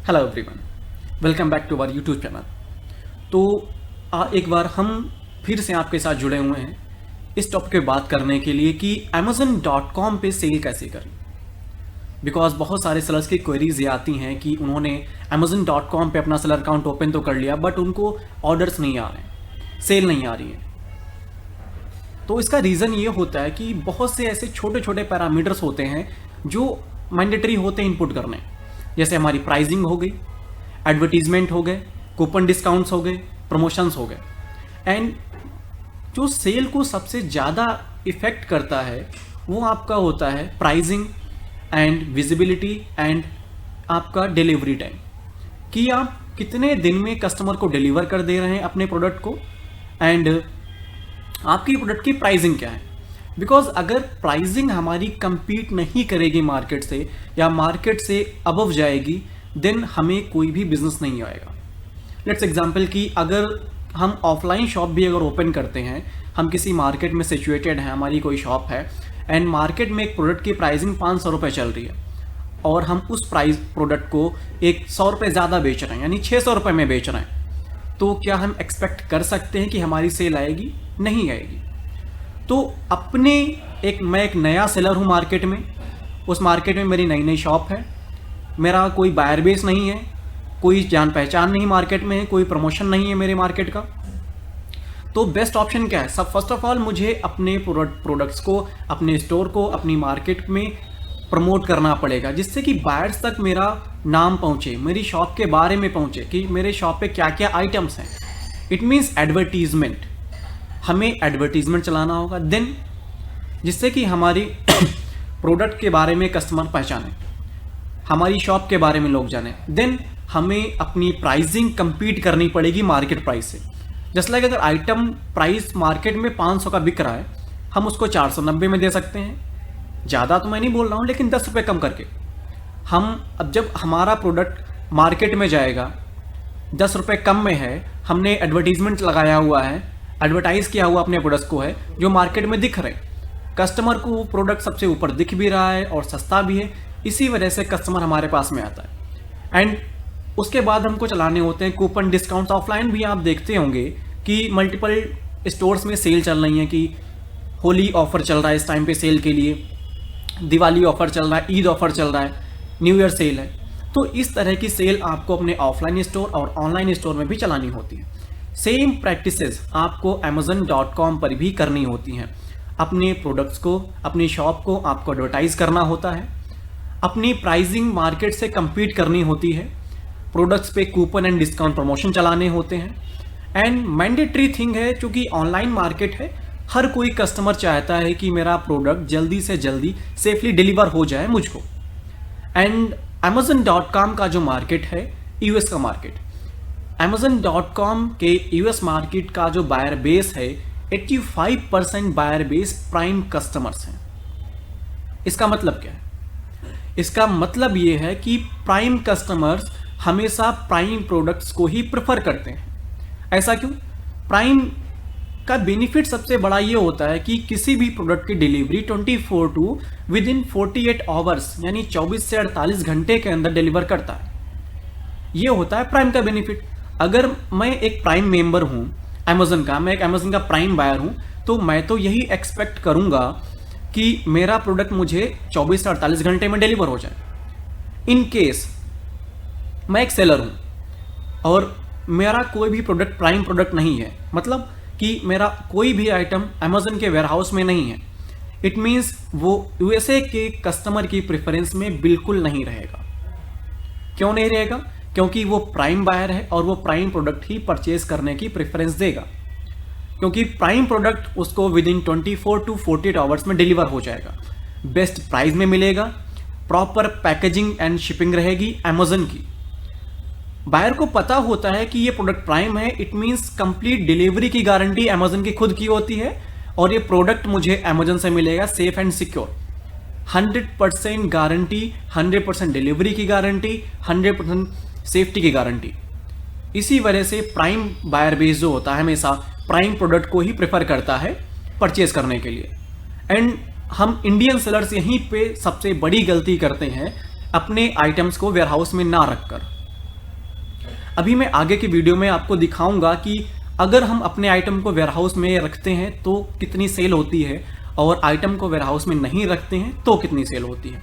Hello everyone, welcome back to our YouTube channel. तो एक बार हम फिर से आपके साथ जुड़े हुए हैं इस टॉपिक पे बात करने के लिए कि Amazon.com पे सेल कैसे करें। बिकॉज बहुत सारे सेलर्स की क्वेरीज ये आती हैं कि उन्होंने Amazon.com पे अपना सेलर अकाउंट ओपन तो कर लिया बट उनको ऑर्डर्स नहीं आ रहे हैं, सेल नहीं आ रही है। तो इसका रीज़न ये होता है कि बहुत से ऐसे छोटे छोटे पैरामीटर्स होते हैं जो मैंडेटरी होते हैं इनपुट करने, जैसे हमारी प्राइसिंग हो गई, एडवर्टीजमेंट हो गए, कूपन डिस्काउंट्स हो गए, प्रमोशंस हो गए। एंड जो सेल को सबसे ज़्यादा इफ़ेक्ट करता है वो आपका होता है प्राइसिंग एंड विजिबिलिटी एंड आपका डिलीवरी टाइम, कि आप कितने दिन में कस्टमर को डिलीवर कर दे रहे हैं अपने प्रोडक्ट को, एंड आपकी प्रोडक्ट की प्राइसिंग क्या है। बिकॉज अगर प्राइसिंग हमारी कंपीट नहीं करेगी मार्केट से या मार्केट से अबव जाएगी, देन हमें कोई भी बिजनेस नहीं आएगा। लेट्स एग्जांपल कि अगर हम ऑफलाइन शॉप भी अगर ओपन करते हैं, हम किसी मार्केट में सिचुएटेड हैं, हमारी कोई शॉप है एंड मार्केट में एक प्रोडक्ट की प्राइसिंग 500 रुपये चल रही है और हम उस प्राइस प्रोडक्ट को 100 रुपये ज़्यादा बेच रहे हैं, यानी 600 रुपये में बेच रहे हैं, तो क्या हम एक्सपेक्ट कर सकते हैं कि हमारी सेल आएगी? नहीं आएगी। तो मैं एक नया सेलर हूँ मार्केट में, उस मार्केट में मेरी नई नई शॉप है, मेरा कोई बायर बेस नहीं है, कोई जान पहचान नहीं मार्केट में है, कोई प्रमोशन नहीं है मेरे मार्केट का। तो बेस्ट ऑप्शन क्या है? सब फर्स्ट ऑफ ऑल मुझे अपने प्रोडक्ट्स को, अपने स्टोर को, अपनी मार्केट में प्रमोट करना पड़ेगा, जिससे कि बायर्स तक मेरा नाम पहुँचे, मेरी शॉप के बारे में पहुँचे कि मेरे शॉप पे क्या क्या आइटम्स हैं। इट मीन्स एडवर्टीजमेंट, हमें एडवर्टीजमेंट चलाना होगा, देन जिससे कि हमारी प्रोडक्ट के बारे में कस्टमर पहचाने, हमारी शॉप के बारे में लोग जाने। देन हमें अपनी प्राइसिंग compete करनी पड़ेगी मार्केट प्राइस से। जस्ट लाइक अगर आइटम प्राइस मार्केट में 500 का बिक रहा है, हम उसको 490 में दे सकते हैं। ज़्यादा तो मैं नहीं बोल रहा हूँ, लेकिन 10 रुपये कम करके हम, अब जब हमारा प्रोडक्ट मार्केट में जाएगा 10 रुपये कम में है, हमने एडवर्टीजमेंट लगाया हुआ है, एडवर्टाइज किया हुआ अपने प्रोडक्ट्स को है, जो मार्केट में दिख रहे, कस्टमर को वो प्रोडक्ट सबसे ऊपर दिख भी रहा है और सस्ता भी है, इसी वजह से कस्टमर हमारे पास में आता है। एंड उसके बाद हमको चलाने होते हैं कूपन डिस्काउंट्स। ऑफलाइन भी आप देखते होंगे कि मल्टीपल स्टोर्स में सेल चल रही हैं कि होली ऑफर चल रहा है इस टाइम पे सेल के लिए, दिवाली ऑफर चल रहा है, ईद ऑफर चल रहा है, न्यू ईयर सेल है। तो इस तरह की सेल आपको अपने ऑफलाइन स्टोर और ऑनलाइन स्टोर में भी चलानी होती है। सेम प्रैक्टिसेस आपको Amazon.com पर भी करनी होती हैं। अपने प्रोडक्ट्स को, अपनी शॉप को आपको एडवर्टाइज करना होता है, अपनी प्राइसिंग मार्केट से compete करनी होती है, प्रोडक्ट्स पे कूपन एंड डिस्काउंट प्रमोशन चलाने होते हैं। एंड मैंडेटरी थिंग है, चूँकि ऑनलाइन मार्केट है, हर कोई कस्टमर चाहता है कि मेरा प्रोडक्ट जल्दी से जल्दी सेफली डिलीवर हो जाए मुझको। एंड Amazon.com का जो मार्केट है, यूएस का मार्केट, Amazon.com के यूएस मार्केट का जो बायर बेस है, 85% बायर बेस प्राइम कस्टमर्स हैं। इसका मतलब क्या है? इसका मतलब ये है कि प्राइम कस्टमर्स हमेशा प्राइम प्रोडक्ट्स को ही प्रेफर करते हैं। ऐसा क्यों? प्राइम का बेनिफिट सबसे बड़ा ये होता है कि किसी भी प्रोडक्ट की delivery 24 to within 48 hours, यानी 24 से 48 घंटे के अंदर डिलीवर करता है। ये होता है प्राइम का बेनिफिट। अगर मैं एक प्राइम मेंबर हूँ अमेजन का, मैं एक अमेजन का प्राइम बायर हूँ, तो मैं तो यही एक्सपेक्ट करूँगा कि मेरा प्रोडक्ट मुझे 24 से 48 घंटे में डिलीवर हो जाए। इन केस मैं एक सेलर हूँ और मेरा कोई भी प्रोडक्ट प्राइम प्रोडक्ट नहीं है, मतलब कि मेरा कोई भी आइटम अमेजन के वेयरहाउस में नहीं है, इट मीन्स वो यूएसए के कस्टमर की प्रेफरेंस में बिल्कुल नहीं रहेगा। क्यों नहीं रहेगा? क्योंकि वो प्राइम बायर है और वो प्राइम प्रोडक्ट ही परचेज करने की प्रेफरेंस देगा, क्योंकि प्राइम प्रोडक्ट उसको विद इन 24 टू 48 आवर्स में डिलीवर हो जाएगा, बेस्ट प्राइस में मिलेगा, प्रॉपर पैकेजिंग एंड शिपिंग रहेगी अमेजन की। बायर को पता होता है कि ये प्रोडक्ट प्राइम है, इट मीन्स कंप्लीट डिलीवरी की गारंटी अमेजन की खुद की होती है और ये प्रोडक्ट मुझे अमेजन से मिलेगा safe and secure. 100% guarantee, 100% delivery की गारंटी, 100% सेफ्टी की गारंटी। इसी वजह से प्राइम बायर बेस जो होता है हमेशा प्राइम प्रोडक्ट को ही प्रेफर करता है परचेज करने के लिए। एंड हम इंडियन सेलर्स यहीं पे सबसे बड़ी गलती करते हैं, अपने आइटम्स को वेयरहाउस में ना रखकर। अभी मैं आगे की वीडियो में आपको दिखाऊंगा कि अगर हम अपने आइटम को वेयरहाउस में रखते हैं तो कितनी सेल होती है, और आइटम को वेयरहाउस में नहीं रखते हैं तो कितनी सेल होती है।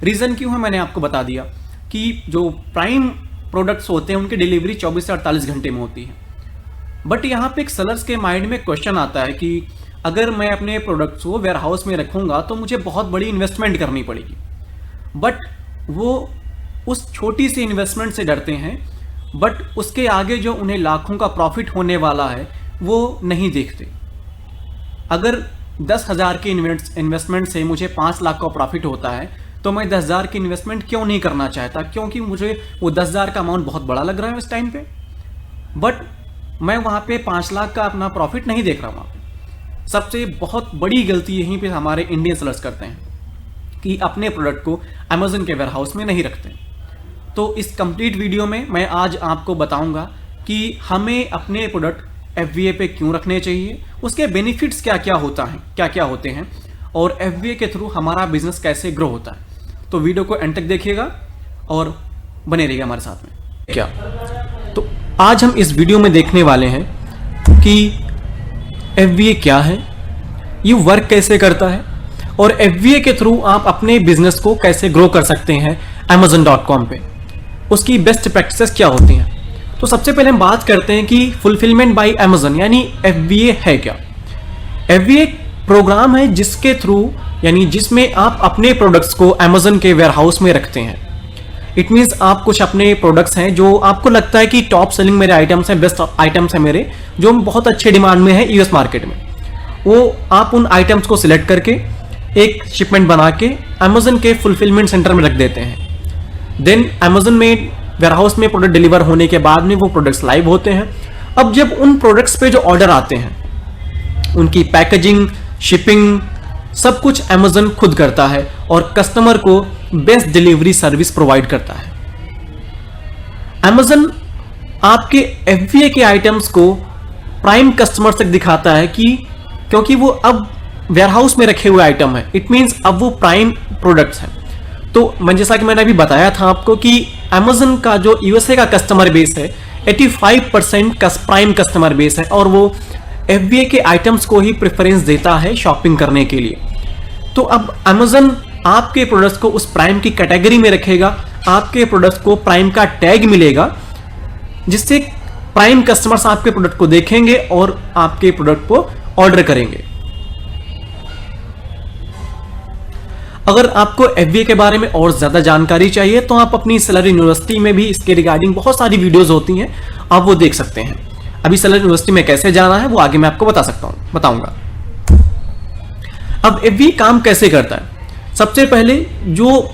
रीज़न क्यों है मैंने आपको बता दिया कि जो प्राइम प्रोडक्ट्स होते हैं उनकी डिलीवरी 24 से 48 घंटे में होती है। बट यहाँ पे एक सेलर्स के माइंड में क्वेश्चन आता है कि अगर मैं अपने प्रोडक्ट्स को वेयरहाउस में रखूँगा तो मुझे बहुत बड़ी इन्वेस्टमेंट करनी पड़ेगी। बट वो उस छोटी सी इन्वेस्टमेंट से डरते हैं, बट उसके आगे जो उन्हें लाखों का प्रॉफिट होने वाला है वो नहीं देखते। अगर 10,000 की इन्वेस्टमेंट से मुझे 5 लाख का प्रॉफिट होता है तो मैं 10,000 की इन्वेस्टमेंट क्यों नहीं करना चाहता, क्योंकि मुझे वो 10,000 का अमाउंट बहुत बड़ा लग रहा है इस टाइम पे, बट मैं वहाँ पे 5 लाख का अपना प्रॉफिट नहीं देख रहा हूँ। वहाँ पे सबसे बहुत बड़ी गलती यहीं पे हमारे इंडियन सेलर्स करते हैं कि अपने प्रोडक्ट को अमेजन के वेयरहाउस में नहीं रखते। तो इस कंप्लीट वीडियो में मैं आज आपको बताऊंगा कि हमें अपने प्रोडक्ट FBA पे क्यों रखने चाहिए, उसके बेनिफिट्स क्या क्या होते हैं, और FBA के थ्रू हमारा बिजनेस कैसे ग्रो होता है। तो वीडियो को एंड तक देखिएगा और बने रहिएगा हमारे साथ में। क्या तो आज हम इस वीडियो में देखने वाले हैं कि FBA क्या है, ये वर्क कैसे करता है, और FBA के थ्रू आप अपने बिजनेस को कैसे ग्रो कर सकते हैं Amazon.com पे, उसकी बेस्ट प्रैक्टिसेस क्या होती हैं। तो सबसे पहले हम बात करते हैं कि फुलफिलमेंट बाय Amazon यानी FBA है क्या। FBA प्रोग्राम है जिसके थ्रू यानी जिसमें आप अपने प्रोडक्ट्स को Amazon के वेयरहाउस में रखते हैं। इट मीन्स आप कुछ अपने प्रोडक्ट्स हैं जो आपको लगता है कि टॉप सेलिंग मेरे आइटम्स हैं, बेस्ट आइटम्स हैं मेरे, जो बहुत अच्छे डिमांड में है US मार्केट में, वो आप उन आइटम्स को सिलेक्ट करके एक शिपमेंट बना के Amazon के फुलफिलमेंट सेंटर में रख देते हैं। देन Amazon में वेयरहाउस में प्रोडक्ट डिलीवर होने के बाद में वो प्रोडक्ट्स लाइव होते हैं। अब जब उन प्रोडक्ट्स पे जो ऑर्डर आते हैं उनकी पैकेजिंग, शिपिंग, सब कुछ Amazon खुद करता है और कस्टमर को बेस्ट डिलीवरी सर्विस प्रोवाइड करता है। Amazon आपके FBA के आइटम्स को प्राइम कस्टमर तक दिखाता है कि क्योंकि वो अब वेयरहाउस में रखे हुए आइटम है, इट मींस अब वो प्राइम प्रोडक्ट्स हैं। तो मैं जैसा कि मैंने अभी बताया था आपको कि Amazon का जो USA का कस्टमर बेस है 85% का प्राइम कस्टमर बेस है, और वो FBA के आइटम्स को ही प्रेफरेंस देता है शॉपिंग करने के लिए। तो अब Amazon आपके प्रोडक्ट्स को उस प्राइम की कैटेगरी में रखेगा, आपके प्रोडक्ट्स को प्राइम का टैग मिलेगा, जिससे प्राइम कस्टमर्स आपके प्रोडक्ट को देखेंगे और आपके प्रोडक्ट को ऑर्डर करेंगे। अगर आपको FBA के बारे में और ज्यादा जानकारी चाहिए तो आप अपनी सेलर यूनिवर्सिटी में भी इसके रिगार्डिंग बहुत सारी वीडियोस होती हैं, आप वो देख सकते हैं। अभी सेलर यूनिवर्सिटी में कैसे जाना है वो आगे मैं आपको बताऊंगा। अब FBA काम कैसे करता है। सबसे पहले जो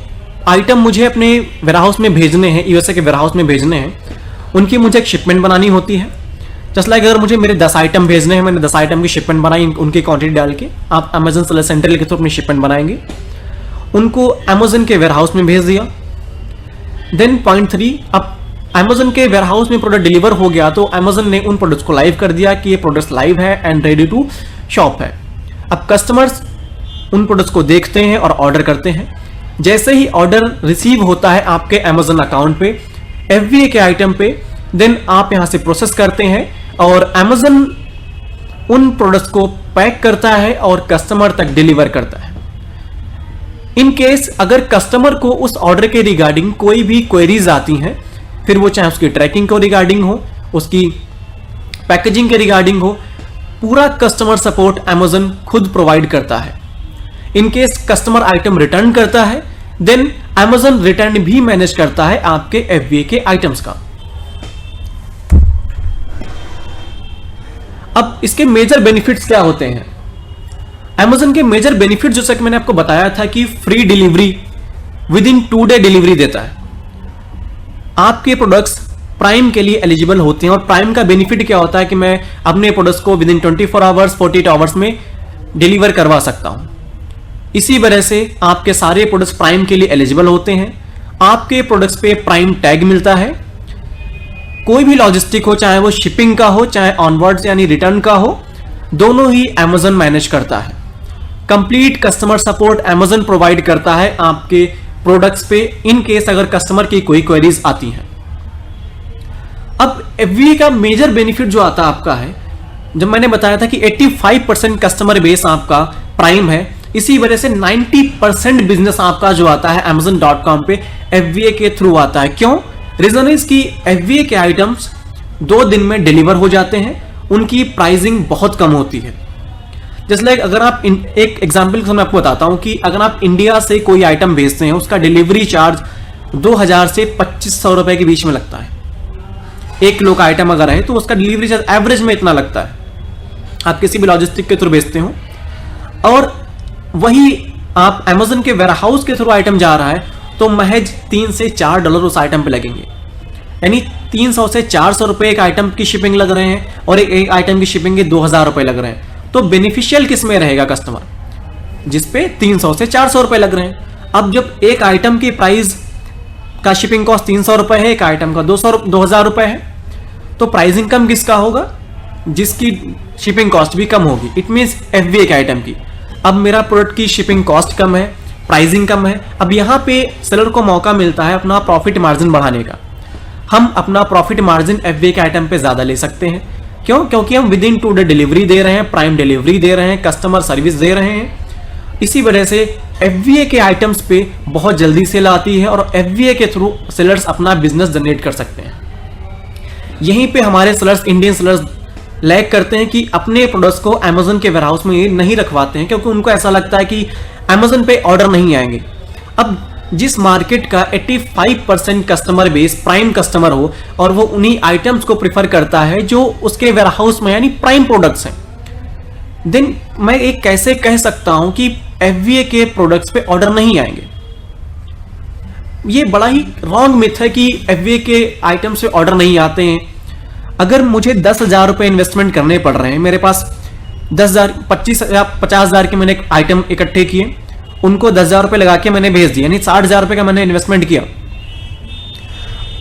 आइटम मुझे अपने वेयरहाउस में भेजने हैं, USA के वेयरहाउस में भेजने हैं, उनकी मुझे एक शिपमेंट बनानी होती है। जस्ट लाइक अगर मुझे मेरे 10 आइटम भेजने हैं, मैंने 10 आइटम की शिपमेंट बनाई, उनकी क्वांटिटी डाल के आप Amazon सेलर सेंटर के थ्रू अपनी शिपमेंट बनाएंगे, उनको Amazon के वेयरहाउस में भेज दिया। देन पॉइंट 3, अब Amazon के वेयरहाउस में प्रोडक्ट डिलीवर हो गया तो Amazon ने उन प्रोडक्ट्स को लाइव कर दिया कि ये प्रोडक्ट्स लाइव है एंड रेडी टू शॉप है। अब कस्टमर्स उन प्रोडक्ट्स को देखते हैं और ऑर्डर करते हैं। जैसे ही ऑर्डर रिसीव होता है आपके Amazon अकाउंट पे FBA के आइटम पे, देन आप यहां से प्रोसेस करते हैं और Amazon उन प्रोडक्ट्स को पैक करता है और कस्टमर तक डिलीवर करता है। इन केस अगर कस्टमर को उस ऑर्डर के रिगार्डिंग कोई भी क्वेरीज आती हैं, फिर वो चाहे उसकी ट्रैकिंग को रिगार्डिंग हो, उसकी पैकेजिंग के रिगार्डिंग हो, पूरा कस्टमर सपोर्ट Amazon खुद प्रोवाइड करता है। In case customer item return करता है, देन Amazon रिटर्न भी मैनेज करता है आपके FBA के आइटम्स का। अब इसके मेजर बेनिफिट्स क्या होते हैं। Amazon के मेजर बेनिफिट जैसा कि मैंने आपको बताया था कि free delivery, with in 2 day delivery देता है। आपके प्रोडक्ट्स प्राइम के लिए एलिजिबल होते हैं, और प्राइम का बेनिफिट क्या होता है कि मैं अपने प्रोडक्ट्स को विद इन 24 आवर्स 48 आवर्स में डिलीवर करवा सकता हूं। इसी वजह से आपके सारे प्रोडक्ट्स प्राइम के लिए एलिजिबल होते हैं। आपके प्रोडक्ट्स पे प्राइम टैग मिलता है। कोई भी लॉजिस्टिक हो, चाहे वो शिपिंग का हो, चाहे ऑनवर्ड्स यानी रिटर्न का हो, दोनों ही Amazon मैनेज करता है। Complete customer support Amazon provide करता है आपके प्रोडक्ट्स पे, इन केस अगर कस्टमर की कोई क्वेरीज आती हैं। अब FBA का मेजर बेनिफिट जो आता आपका है, जब मैंने बताया था कि 85% कस्टमर बेस आपका प्राइम है, इसी वजह से 90% बिजनेस आपका जो आता है Amazon.com पे FBA के थ्रू आता है। क्यों? रीजन इज कि FBA के आइटम्स 2 दिन में डिलीवर हो जाते हैं, उनकी प्राइसिंग बहुत कम होती है। जैसे लाइक अगर आप एक एग्जांपल मैं आपको बताता हूं कि अगर आप इंडिया से कोई आइटम भेजते हैं, उसका डिलीवरी चार्ज 2000 से 2500 रुपए के बीच में लगता है। 1 किलो का आइटम अगर है तो उसका डिलीवरी चार्ज एवरेज में इतना लगता है, आप किसी भी लॉजिस्टिक के थ्रू भेजते हो। और वही आप अमेजन के वेयरहाउस के थ्रू आइटम जा रहा है तो महज $3 से $4 उस आइटम पे लगेंगे, यानी 300 से 400 रुपए एक आइटम की शिपिंग लग रहे हैं और एक आइटम की शिपिंग के 2000 रुपए लग रहे हैं। तो बेनिफिशियल किस में रहेगा कस्टमर? जिसपे 300 से 400 रुपए लग रहे हैं। अब जब एक आइटम की प्राइस का शिपिंग कॉस्ट 300 रुपए है, एक आइटम का 2000 रुपए है, तो प्राइसिंग कम किसका होगा? जिसकी शिपिंग कॉस्ट भी कम होगी। इट मींस FBA के आइटम की। अब मेरा प्रोडक्ट की शिपिंग कॉस्ट कम है, प्राइसिंग कम है। अब यहां पे सेलर को मौका मिलता है अपना प्रॉफिट मार्जिन बढ़ाने का। हम अपना प्रॉफिट मार्जिन FBA के आइटम पे ज्यादा ले सकते हैं। क्यों? क्योंकि हम विद इन 2 डे डिलीवरी दे रहे हैं, प्राइम डिलीवरी दे रहे हैं, कस्टमर सर्विस दे रहे हैं। इसी वजह से FBA के आइटम्स पे बहुत जल्दी सेल आती है और FBA के थ्रू सेलर्स अपना बिजनेस जनरेट कर सकते हैं। यहीं पे हमारे सेलर्स, इंडियन सेलर्स लैग करते हैं कि अपने प्रोडक्ट्स को Amazon के वेयरहाउस में नहीं रखवाते हैं, क्योंकि उनको ऐसा लगता है कि Amazon पे ऑर्डर नहीं आएंगे। अब जिस मार्केट का 85% कस्टमर बेस प्राइम कस्टमर हो और वो उन्हीं आइटम्स को प्रिफर करता है जो उसके वेयरहाउस में यानी प्राइम प्रोडक्ट्स हैं, देन मैं एक कैसे कह सकता हूं कि FBA के प्रोडक्ट्स पे ऑर्डर नहीं आएंगे? ये बड़ा ही रॉन्ग मिथ है कि FBA के आइटम्स पे ऑर्डर नहीं आते हैं। अगर मुझे 10,000 रुपए इन्वेस्टमेंट करने पड़ रहे हैं, मेरे पास 10,000 50,000 के मैंने आइटम इकट्ठे किए, उनको 10,000 रुपए लगा के मैंने भेज दिया, यानी 60,000 रुपए का मैंने इन्वेस्टमेंट किया।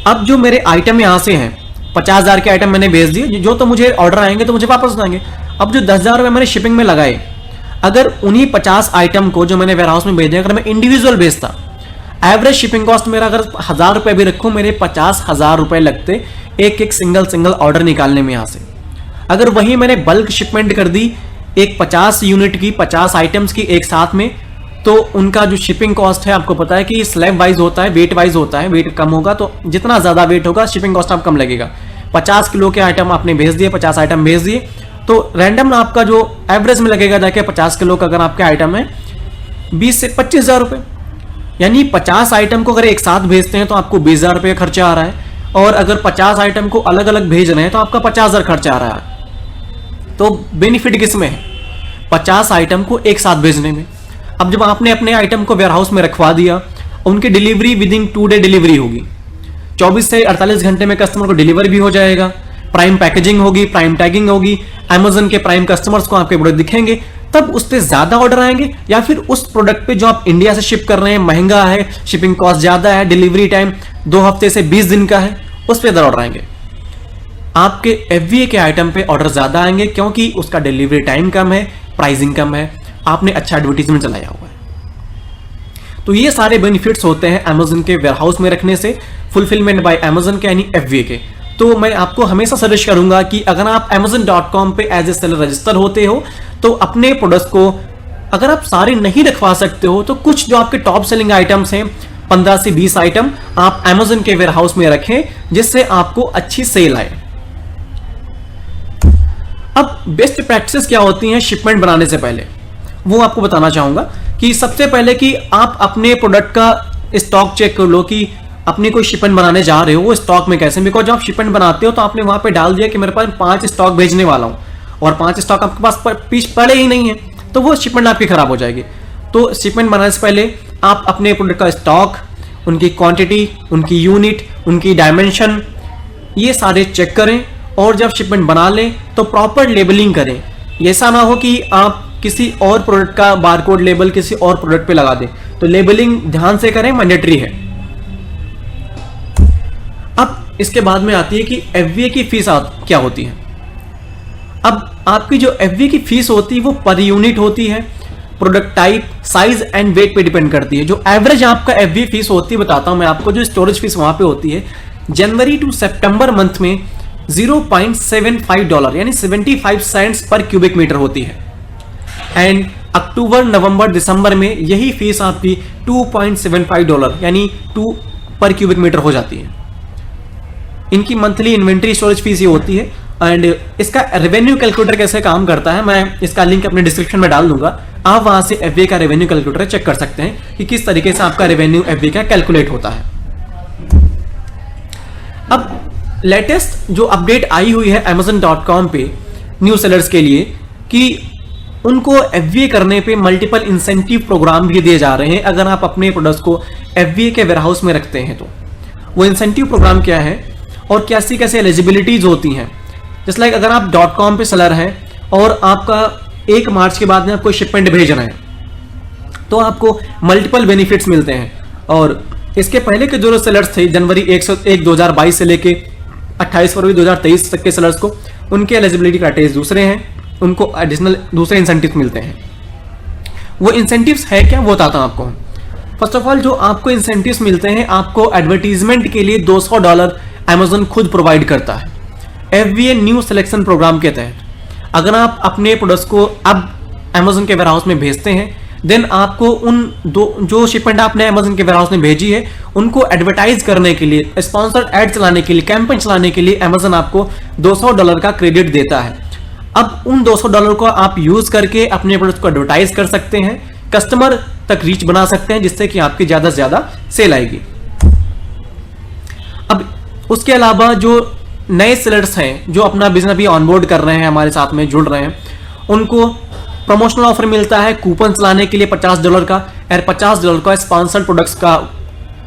अब जो मेरे आइटम यहां से हैं, 50,000 के आइटम मैंने भेज दिए, जो तो मुझे ऑर्डर आएंगे तो मुझे वापस आएंगे। अब जो 10,000 रुपए मैंने शिपिंग में लगाए, अगर उन्हीं 50 आइटम को जो मैंने वेयरहाउस में भेजे, अगर मैं इंडिविजुअल भेजता, एवरेज शिपिंग कॉस्ट मेरा अगर 1,000 रुपए भी रखूं, मेरे 50,000 रुपए लगते एक सिंगल ऑर्डर निकालने में। यहां से अगर वही मैंने बल्क शिपमेंट कर दी एक 50 यूनिट की, 50 आइटम्स की एक साथ में, तो उनका जो शिपिंग कॉस्ट है आपको पता है कि स्लैब वाइज होता है, वेट वाइज होता है। वेट कम होगा तो जितना ज्यादा वेट होगा शिपिंग कॉस्ट आप कम लगेगा। 50 किलो के आइटम आपने भेज दिए, 50 आइटम भेज दिए, तो रैंडम आपका जो एवरेज में लगेगा जाके 50 किलो का अगर आपके आइटम है 20 से 25,000 रुपए, यानी 50 आइटम को अगर एक साथ भेजते हैं तो आपको 20,000 रुपये खर्चा आ रहा है, और अगर 50 आइटम को अलग अलग भेज रहे हैं तो आपका 50,000 खर्चा आ रहा है। तो बेनिफिट किसमें है? 50 आइटम को एक साथ भेजने में। अब जब आपने अपने आइटम को वेयरहाउस में रखवा दिया, उनकी delivery with in 2 day delivery होगी, 24 से 48 घंटे में कस्टमर को डिलीवर भी हो जाएगा। प्राइम पैकेजिंग होगी, प्राइम टैगिंग होगी, Amazon के प्राइम कस्टमर्स को आपके प्रोडक्ट दिखेंगे, तब उस पर ज्यादा ऑर्डर आएंगे, या फिर उस प्रोडक्ट पे जो आप इंडिया से शिप कर रहे हैं महंगा है, शिपिंग कॉस्ट ज्यादा है, डिलीवरी टाइम 2 हफ्ते से 20 दिन का है, उस पर ज्यादा ऑर्डर आएंगे। आपके FBA के आइटम पे ऑर्डर ज्यादा आएंगे क्योंकि उसका डिलीवरी टाइम कम है, प्राइसिंग कम है, आपने अच्छा एडवर्टीजमेंट चलाया हुआ है। तो ये सारे बेनिफिट्स होते हैं Amazon के वेयरहाउस में रखने से, फुलफिलमेंट बाय Amazon के यानी FBA के। तो मैं आपको हमेशा सजेस्ट करूंगा कि अगर आप Amazon.com पे एज ए सेलर रजिस्टर होते हो तो अपने प्रोडक्ट्स को अगर आप सारे नहीं रखवा सकते हो तो कुछ जो आपके टॉप सेलिंग आइटम्स हैं 15 से 20 आइटम आप Amazon के वेयरहाउस में रखें, जिससे आपको अच्छी सेल आए। अब बेस्ट प्रैक्टिसेस क्या होती हैं शिपमेंट बनाने से पहले, वो आपको बताना चाहूंगा कि सबसे पहले कि आप अपने प्रोडक्ट का स्टॉक चेक कर लो कि अपनी कोई शिपमेंट बनाने जा रहे हो वो स्टॉक में कैसे। बिकॉज जब आप शिपमेंट बनाते हो तो आपने वहां पे डाल दिया कि मेरे पास 5 स्टॉक भेजने वाला हूं और 5 स्टॉक आपके पास पीस पड़े ही नहीं है, तो वो शिपमेंट आपकी खराब हो जाएगी। तो शिपमेंट बनाने से पहले आप अपने प्रोडक्ट का स्टॉक, उनकी क्वांटिटी, उनकी यूनिट, उनकी डायमेंशन, ये सारे चेक करें, और जब शिपमेंट बना लें तो प्रॉपर लेबलिंग करें। ऐसा ना हो कि आप किसी और प्रोडक्ट का बारकोड लेबल किसी और प्रोडक्ट पे लगा दें, तो लेबलिंग ध्यान से करें, मैंडेटरी है। अब इसके बाद में आती है कि FBA की फीस क्या होती है। अब आपकी जो FBA की फीस होती है वो पर यूनिट होती है, product type, size and weight पे डिपेंड करती है। जो एवरेज आपका FBA फीस होती है बताता हूं मैं आपको, जो स्टोरेज फीस वहां पे होती है जनवरी टू सितंबर मंथ में $0.75 यानी 75 सेंट्स पर क्यूबिक मीटर होती है। एंड अक्टूबर, नवंबर, दिसंबर में यही फीस आपकी $2.75 यानी 2 पर क्यूबिक मीटर हो जाती है। इनकी मंथली इन्वेंट्री स्टोरेज फीस ये होती है। एंड इसका रेवेन्यू कैलकुलेटर कैसे काम करता है, मैं इसका लिंक अपने डिस्क्रिप्शन में डाल दूंगा। आप वहां से एफबीए का रेवेन्यू कैलकुलेटर चेक कर सकते हैं कि किस तरीके से आपका रेवेन्यू एफबीए का कैलकुलेट होता है। अब लेटेस्ट जो अपडेट आई हुई है Amazon.com पे न्यू सेलर्स के लिए कि उनको एफबीए करने पे मल्टीपल इंसेंटिव प्रोग्राम भी दिए जा रहे हैं अगर आप अपने प्रोडक्ट्स को एफबीए के वेयरहाउस में रखते हैं तो। वो इंसेंटिव प्रोग्राम क्या है और कैसी कैसे एलिजिबिलिटीज होती हैं। जस्ट लाइक अगर आप .com पे सेलर हैं और आपका 1 मार्च के बाद में आपको शिपमेंट भेज रहे हैं तो आपको मल्टीपल बेनिफिट्स मिलते हैं। और इसके पहले के जो सेलर्स थे जनवरी 1 2022 से लेके 28 फरवरी 2023 तक के सेलर्स को, उनके एलिजिबिलिटी क्राइटेरिया दूसरे हैं, उनको एडिशनल दूसरे इंसेंटिव मिलते हैं। वो इंसेंटिव्स है क्या वो बताता हूं आपको। फर्स्ट ऑफ ऑल जो आपको इंसेंटिव्स मिलते हैं, आपको एडवर्टीजमेंट के लिए $200 Amazon खुद प्रोवाइड करता है एफबीए न्यू सिलेक्शन प्रोग्राम के तहत। अगर आप अपने प्रोडक्ट्स को अब Amazon के वेयरहाउस में भेजते हैं, देन आपको उन जो शिपमेंट आपने Amazon के वेयरहाउस में भेजी है उनको एडवर्टाइज करने के लिए, स्पॉन्सर्ड एड चलाने के लिए, कैंपेन चलाने के लिए Amazon आपको $200 का क्रेडिट देता है। अब उन $200 को आप यूज करके अपने प्रोडक्ट को एडवर्टाइज कर सकते हैं, कस्टमर तक रीच बना सकते हैं, जिससे कि आपकी ज्यादा से ज्यादा सेल आएगी। अब उसके अलावा जो नए सेलर्स हैं जो अपना बिजनेस भी ऑनबोर्ड कर रहे हैं, हमारे साथ में जुड़ रहे हैं, उनको प्रमोशनल ऑफर मिलता है कूपन चलाने के लिए $50 का, और $50 का स्पॉन्सर्ड प्रोडक्ट्स का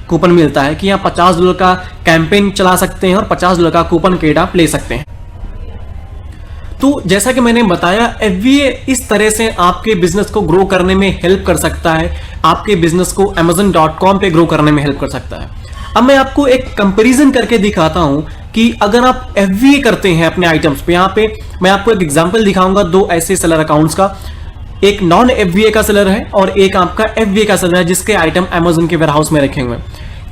कूपन मिलता है कि आप $50 का कैंपेन चला सकते हैं और $50 का कूपन कोड आप ले सकते हैं। तो जैसा कि मैंने बताया, एफबीए इस तरह से आपके बिजनेस को ग्रो करने में हेल्प कर सकता है, आपके बिजनेस को Amazon.com पे ग्रो करने में हेल्प कर सकता है। अब मैं आपको एक कंपैरिजन करके दिखाता हूं कि अगर आप एफबीए करते हैं अपने आइटम्स पे, यहाँ पे मैं आपको एक एग्जांपल दिखाऊंगा 2 ऐसे सेलर अकाउंट्स का। एक नॉन एफबीए का सेलर है और एक आपका एफबीए का सेलर है जिसके आइटम Amazon के वेयरहाउस में रखे हुए हैं।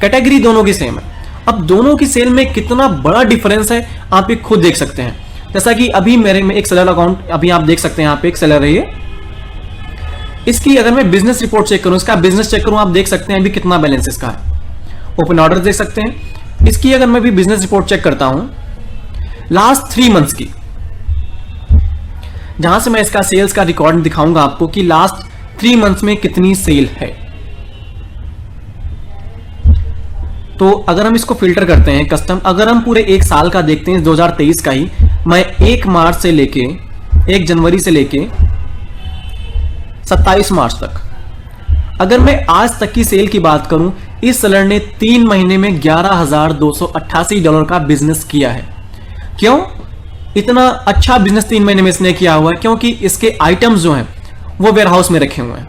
कैटेगरी दोनों की सेम है। अब दोनों की सेल में कितना बड़ा डिफरेंस है आप ये खुद देख सकते हैं। जैसा कि अभी मेरे में एक सेलर अकाउंट अभी आप देख सकते हैं, यहाँ पे एक सेलर है ये। इसकी अगर मैं बिजनेस रिपोर्ट चेक करूं, इसका बिजनेस चेक करूं, आप देख सकते हैं अभी कितना बैलेंस इसका है। ओपन ऑर्डर देख सकते हैं। इसकी अगर मैं भी बिजनेस रिपोर्ट चेक करता हूं लास्ट 3 मंथ्स की, जहां से मैं इसका सेल्स का रिकॉर्ड दिखाऊंगा आपको कि लास्ट 3 मंथ्स में कितनी सेल है। तो अगर हम इसको फिल्टर करते हैं कस्टम, अगर हम पूरे 1 साल का देखते हैं 2023 का ही, मैं 1 मार्च से लेके 1 जनवरी से लेके 27 मार्च तक, अगर मैं आज तक की सेल की बात करूं, इस सेलर ने 3 महीने में $11,288 का बिजनेस किया है। क्यों इतना अच्छा बिजनेस 3 महीने में इसने किया हुआ है? क्योंकि इसके आइटम्स जो हैं वो वेयरहाउस में रखे हुए हैं।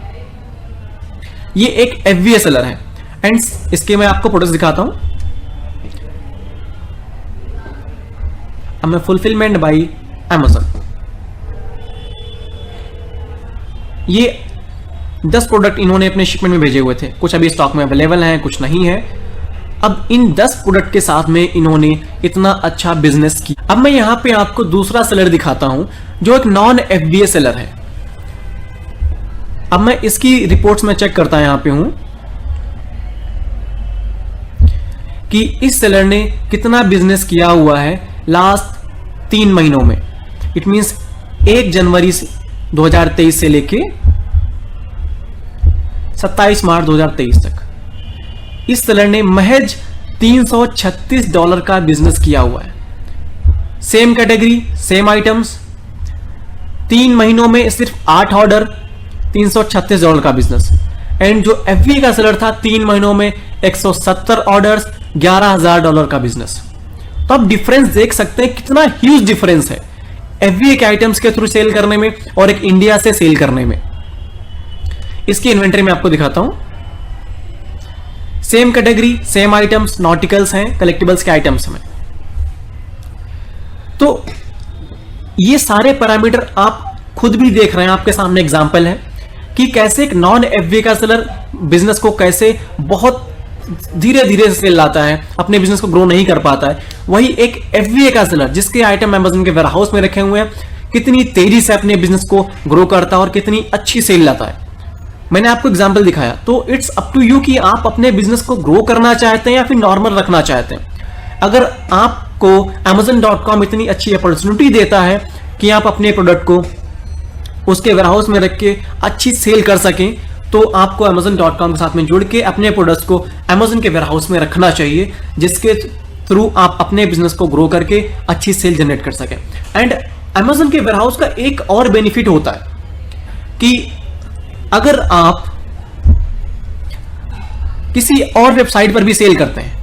ये एक एफबीए सेलर है। एंड इसके मैं आपको प्रोडक्ट्स दिखाता हूं। अब मैं फुलफिलमेंट बाय Amazon, ये 10 प्रोडक्ट इन्होंने अपने शिपमेंट में भेजे हुए थे। कुछ अभी स्टॉक में अवेलेबल हैं, कुछ नहीं है। अब इन 10 प्रोडक्ट के साथ में इन्होंने इतना अच्छा बिजनेस किया। अब मैं यहां पे आपको दूसरा सेलर दिखाता हूं जो एक नॉन एफबीए सेलर है। अब मैं इसकी रिपोर्ट्स में चेक करता यहां पे हूं कि इस सेलर ने कितना बिजनेस किया हुआ है लास्ट 3 महीनों में। इट मींस 1 जनवरी 2023 से लेके 27 मार्च 2023 तक इस सेलर ने महज $336 का बिजनेस किया हुआ है। सेम कैटेगरी, सेम आइटम्स, 3 महीनों में सिर्फ 8 ऑर्डर, $336 का बिजनेस। एंड जो एफबीए का सेलर था 3 महीनों में 170 ऑर्डर्स, $11,000 का बिजनेस। तो आप डिफरेंस देख सकते हैं कितना ह्यूज डिफरेंस है एफबीए के आइटम्स के थ्रू सेल करने में और एक इंडिया से सेल करने में। इसकी इन्वेंटरी में आपको दिखाता हूं। Same category, same items, nautical हैं, कलेक्टिबल्स के आइटम्स में। तो ये सारे पैरामीटर आप खुद भी देख रहे हैं, आपके सामने एग्जांपल है कि कैसे एक नॉन एफबीए का सेलर बिजनेस को कैसे बहुत धीरे धीरे सेल लाता है, अपने बिजनेस को ग्रो नहीं कर पाता है, वही एक FBA का सेलर जिसके आइटम अमेज़न के वेयरहाउस में रखे हुए हैं कितनी तेजी से अपने बिजनेस को ग्रो करता है और कितनी अच्छी सेल लाता है। मैंने आपको एग्जांपल दिखाया। तो इट्स अप टू यू कि आप अपने बिजनेस को ग्रो करना चाहते हैं या फिर नॉर्मल रखना चाहते हैं। अगर आपको Amazon.com इतनी अच्छी अपॉर्चुनिटी देता है कि आप अपने प्रोडक्ट को उसके वेयरहाउस में रख के अच्छी सेल कर सकें, तो आपको Amazon.com के साथ में जुड़ के अपने प्रोडक्ट्स को Amazon के वेयरहाउस में रखना चाहिए, जिसके थ्रू आप अपने बिजनेस को ग्रो करके अच्छी सेल जनरेट कर सकें। एंड Amazon के वेयरहाउस का एक और बेनिफिट होता है कि अगर आप किसी और वेबसाइट पर भी सेल करते हैं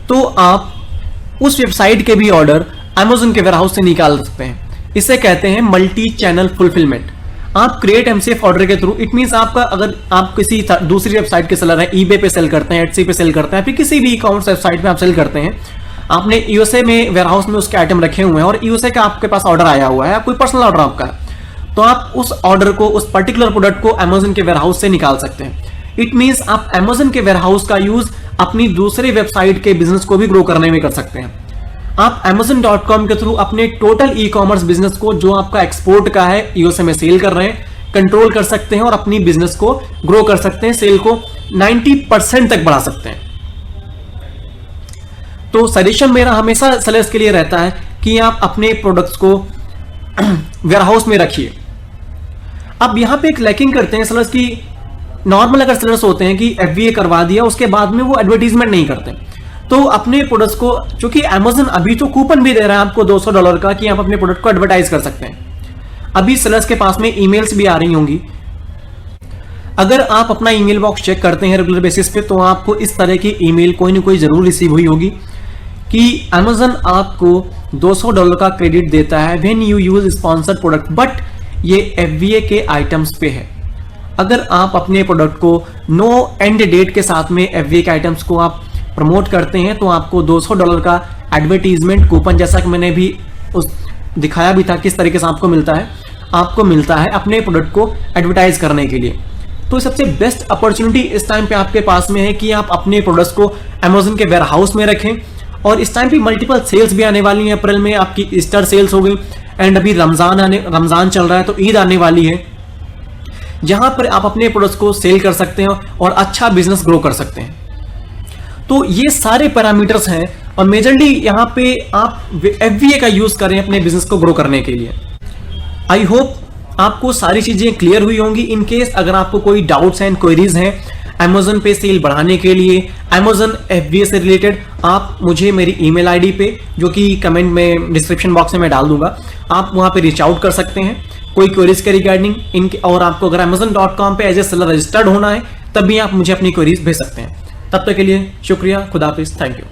तो आप उस वेबसाइट के भी ऑर्डर Amazon के वेयरहाउस से निकाल सकते हैं। इसे कहते हैं मल्टी चैनल फुलफिलमेंट। आप क्रिएट MCF ऑर्डर के थ्रू, इट मींस आपका अगर आप किसी दूसरी वेबसाइट के सेलर हैं, eBay पे सेल करते हैं, Etsy पे सेल करते हैं, फिर किसी भी e-commerce वेबसाइट पे आप सेल करते हैं, आपने USA में वेयरहाउस में उसके आइटम रखे हुए हैं और USA का आपके पास ऑर्डर आया हुआ है, कोई पर्सनल ऑर्डर आपका है, तो आप उस ऑर्डर को, उस पर्टिकुलर प्रोडक्ट को Amazon के वेयरहाउस से निकाल सकते हैं। इट मींस आप Amazon के वेयरहाउस का यूज अपनी दूसरी वेबसाइट के बिजनेस को भी ग्रो करने में कर सकते हैं। आप Amazon.com के थ्रू अपने टोटल ई-कॉमर्स बिजनेस को, जो आपका एक्सपोर्ट का है, USA में सेल कर रहे हैं, कंट्रोल कर सकते हैं और अपनी बिजनेस को ग्रो कर सकते हैं, सेल को 90% तक बढ़ा सकते हैं। तो सजेशन मेरा हमेशा सेलर्स के लिए रहता है कि आप अपने प्रोडक्ट्स को वेयरहाउस में रखिए। अब यहां पे एक लैकिंग करते हैं सेलर्स की, नॉर्मल अगर सेलर्स होते हैं कि FBA करवा दिया, उसके बाद में वो एडवर्टीजमेंट नहीं करते, तो अपने प्रोडक्ट्स को, चूंकि Amazon अभी तो कूपन भी दे रहा है आपको $200 का कि आप अपने प्रोडक्ट को एडवर्टाइज कर सकते हैं। अभी सेलर्स के पास में ईमेल्स भी आ रही होंगी। अगर आप अपना ईमेल बॉक्स चेक करते हैं रेगुलर बेसिस पे, तो आपको इस तरह की ईमेल कोई ना कोई जरूर रिसीव हुई होगी कि Amazon आपको $200 का क्रेडिट देता है when you use sponsored product, but ये FBA के आइटम्स पे है। अगर आप अपने प्रोडक्ट को नो एंड डेट के साथ में FBA के आइटम्स को आप प्रमोट करते हैं, तो आपको $200 का एडवर्टीजमेंट कूपन, जैसा कि मैंने भी दिखाया भी था किस तरीके से आपको मिलता है अपने प्रोडक्ट को एडवर्टाइज करने के लिए। तो सबसे बेस्ट अपॉर्चुनिटी इस टाइम पे आपके पास में है कि आप अपने प्रोडक्ट्स को Amazon के वेयरहाउस में रखें। और इस टाइम पे मल्टीपल सेल्स भी आने वाली हैं। अप्रैल में आपकी ईस्टर सेल्स हो गई एंड अभी रमजान चल रहा है, तो ईद आने वाली है, जहां पर आप अपने प्रोडक्ट्स को सेल कर सकते हैं और अच्छा बिजनेस ग्रो कर सकते हैं। तो ये सारे पैरामीटर्स हैं और मेजरली यहाँ पे आप FBA का यूज करें अपने बिजनेस को ग्रो करने के लिए। आई होप आपको सारी चीजें क्लियर हुई होंगी। इन केस अगर आपको कोई डाउट्स एंड क्वेरीज हैं Amazon पे सेल बढ़ाने के लिए, Amazon FBA से रिलेटेड, आप मुझे मेरी ईमेल आईडी पे, जो कि कमेंट में डिस्क्रिप्शन बॉक्स में मैं डाल दूंगा, आप वहां पे रीच आउट कर सकते हैं कोई क्वेरीज के रिगार्डिंग इनके। और आपको अगर Amazon.com पे एज ए सेलर रजिस्टर्ड होना है, तब भी आप मुझे अपनी क्वेरीज भेज सकते हैं। तब तक के लिए शुक्रिया, खुदा हाफिज, थैंक यू।